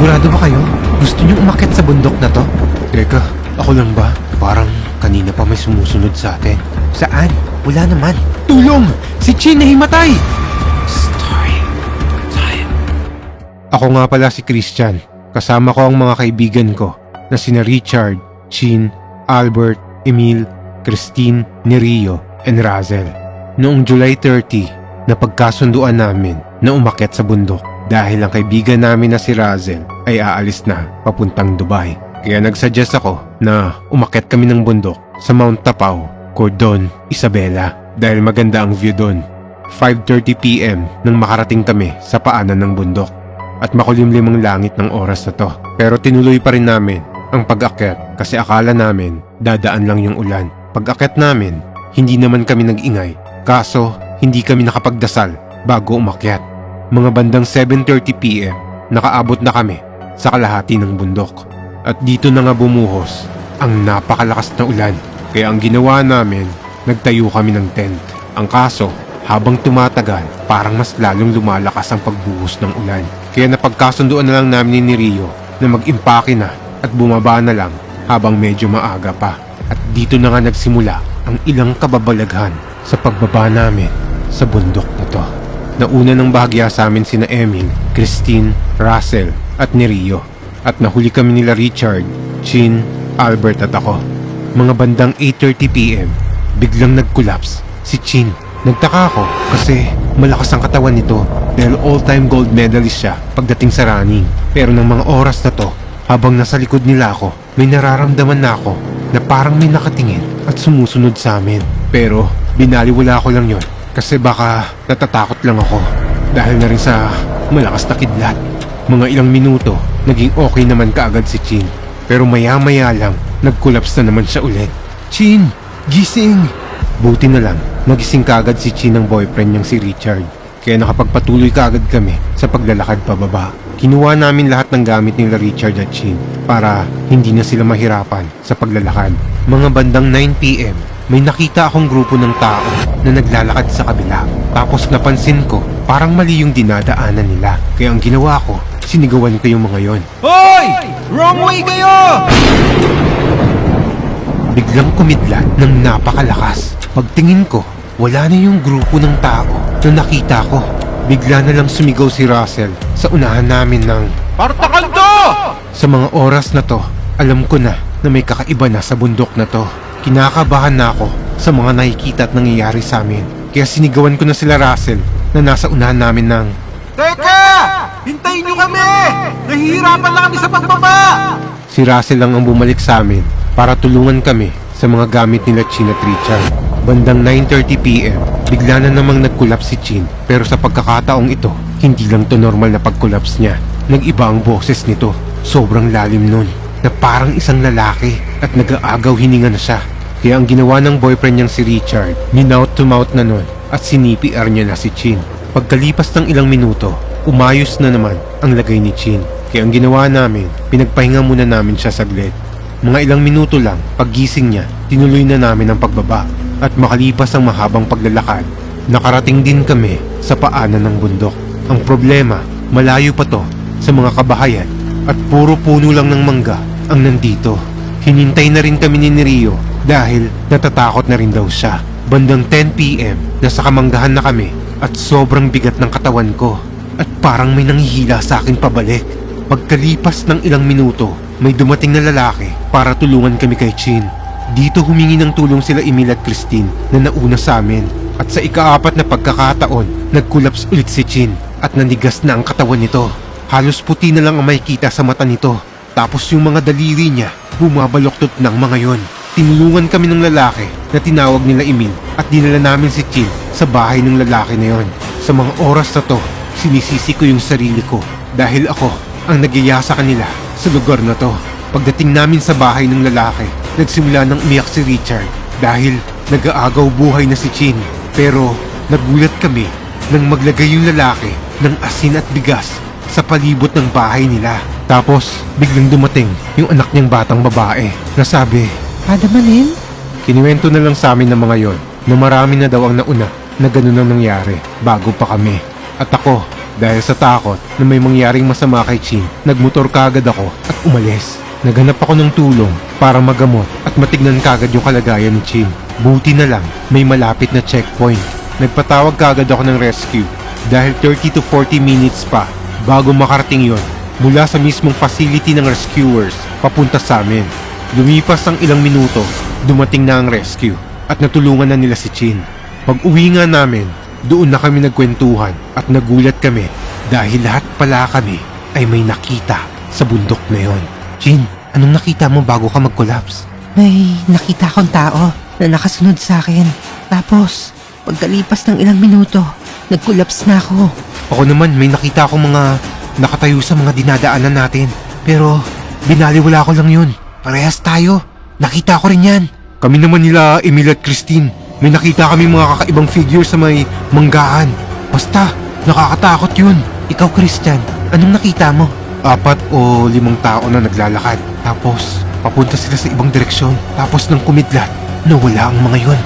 Sigurado ba kayo? Gusto niyong umakyat sa bundok na to? Teka, ako lang ba? Parang kanina pa may sumusunod sa atin. Saan? Wala naman. Tulong! Si Chin nahimatay! Story time. Ako nga pala si Christian. Kasama ko ang mga kaibigan ko na sina Richard, Chin, Albert, Emil, Christine, Nerio, and Razel. Noong July 30, napagkasunduan namin na umakyat sa bundok dahil ang kaibigan namin na si Razel ay aalis na papuntang Dubai. Kaya nagsuggest ako na umakyat kami ng bundok sa Mount Tapao, Cordon, Isabela dahil maganda ang view doon. 5:30 PM nang makarating kami sa paanan ng bundok at makulimlim ang langit ng oras na to. Pero tinuloy pa rin namin ang pag-akyat kasi akala namin dadaan lang yung ulan. Pag-akyat namin, hindi naman kami nag-ingay kaso hindi kami nakapagdasal bago umakyat. Mga bandang 7:30 PM, nakaabot na kami sa kalahati ng bundok. At dito na nga bumuhos ang napakalakas na ulan. Kaya ang ginawa namin, nagtayo kami ng tent. Ang kaso, habang tumatagal, parang mas lalong lumalakas ang pagbuhos ng ulan. Kaya napagkasunduan na lang namin ni Rio na mag-impake na at bumaba na lang habang medyo maaga pa. At dito na nga nagsimula ang ilang kababalaghan sa pagbaba namin sa bundok na to. Nauna ng bahagya sa amin sina Emil, Christine, Russell at Nerio. At nahuli kami nila Richard, Chin, Albert at ako. Mga bandang 8:30 PM, biglang nag-collapse si Chin. Nagtaka ako kasi malakas ang katawan nito dahil all-time gold medalist siya pagdating sa running. Pero ng mga oras na to, habang nasa likod nila ako, may nararamdaman na ako na parang may nakatingin at sumusunod sa amin. Pero binaliwala ko lang yon kasi baka natatakot lang ako dahil na rin sa malakas na kidlat. Mga ilang minuto, naging okay naman kaagad si Chin. Pero maya-maya lang, nag-collapse na naman siya ulit. Chin! Gising! Buti na lang, nagising kaagad si Chin ng boyfriend niyang si Richard. Kaya nakapagpatuloy kaagad kami sa paglalakad pababa. Kinuha namin lahat ng gamit nila Richard at Chin para hindi na sila mahirapan sa paglalakad. Mga bandang 9 PM, may nakita akong grupo ng tao na naglalakad sa kabila. Tapos napansin ko, parang mali yung dinadaanan nila. Kaya ang ginawa ko, sinigawan ko yung mga yon. Hoy! Wrong way kayo! Biglang kumidlat ng napakalakas. Pagtingin ko, wala na yung grupo ng tao na nakita ko. Bigla na lang sumigaw si Russell sa unahan namin ng "Partakal to!" Sa mga oras na to, alam ko na may kakaiba na sa bundok na to. Kinakabahan na ako sa mga nakikita at nangyayari sa amin. Kaya sinigawan ko na sila Russell na nasa unahan namin ng "Teka! Hintayin nyo kami! Nahihirapan lang kami sa pagbaba!" Si Russell lang ang bumalik sa amin para tulungan kami sa mga gamit nila Chin at Richard. Bandang 9:30 PM, bigla na namang nag-collapse si Chin. Pero sa pagkakataong ito, hindi lang to normal na pag-collapse niya. Nag-iba ang boses nito. Sobrang lalim nun, na parang isang lalaki at nag-aagaw hininga na siya. Kaya ang ginawa ng boyfriend niyang si Richard, minout to mouth na nun at sinipr niya na si Chin. Pagkalipas ng ilang minuto, umayos na naman ang lagay ni Chin. Kaya ang ginawa namin, pinagpahinga muna namin siya saglit. Mga ilang minuto lang, paggising niya, tinuloy na namin ang pagbaba. At makalipas ang mahabang paglalakad, nakarating din kami sa paanan ng bundok. Ang problema, malayo pa to sa mga kabahayan at puro puno lang ng mangga ang nandito. Hinintay na rin kami ni Rio dahil natatakot na rin daw siya. Bandang 10 PM, nasa kamanggahan na kami at sobrang bigat ng katawan ko at parang may nanghihila sa akin pabalik. Pagkalipas ng ilang minuto, may dumating na lalaki para tulungan kami kay Chin. Dito humingi ng tulong sila Emil at Christine na nauna sa amin. At sa ika-4 na pagkakataon, nag-collapse ulit si Chin at nanigas na ang katawan nito. Halos puti na lang ang makikita sa mata nito. Tapos yung mga daliri niya, bumabaloktot ng mga yon. Tinulungan kami ng lalaki na tinawag nila Emil at dinala namin si Chin sa bahay ng lalaki na yon. Sa mga oras na to, sinisisi ko yung sarili ko dahil ako ang nagyaya sa kanila sa lugar na to. Pagdating namin sa bahay ng lalaki, nagsimula nang umiyak si Richard dahil nag-aagaw buhay na si Chin. Pero nagulat kami nang maglagay yung lalaki ng asin at bigas sa palibot ng bahay nila. Tapos biglang dumating yung anak niyang batang babae na sabi, "Padamanin?" Kinuwento na lang sa amin ng mga yon na marami na daw ang nauna na ganun ang nangyari bago pa kami. At ako, Dahil sa takot na may mangyaring masama kay Chin, nagmotor kagad ako at umalis. Naghanap ako ng tulong para magamot at matignan kagad yung kalagayan ni Chin. Buti na lang, may malapit na checkpoint. Nagpatawag kagad ako ng rescue dahil 30 to 40 minutes pa bago makarating yon mula sa mismong facility ng rescuers papunta sa amin. Lumipas ang ilang minuto, dumating na ang rescue at natulungan na nila si Chin. Pag-uwi nga namin, doon na kami nagkwentuhan at nagulat kami dahil lahat pala kami ay may nakita sa bundok na yon. Chin, anong nakita mo bago ka mag-collapse? May nakita akong tao na nakasunod sa akin. Tapos, pagkalipas ng ilang minuto, nag-collapse na ako. Ako naman may nakita akong mga nakatayo sa mga dinadaanan natin. Pero binaliwala ko lang yun. Parehas tayo. Nakita ko rin yan. Kami naman nila Emil at Christine. May nakita kami mga kakaibang figure sa may manggaan. Basta, nakakatakot yun. Ikaw, Christian, anong nakita mo? 4 o 5 tao na naglalakad. Tapos, papunta sila sa ibang direksyon. Tapos nang kumidlat, nawala ang mga yun.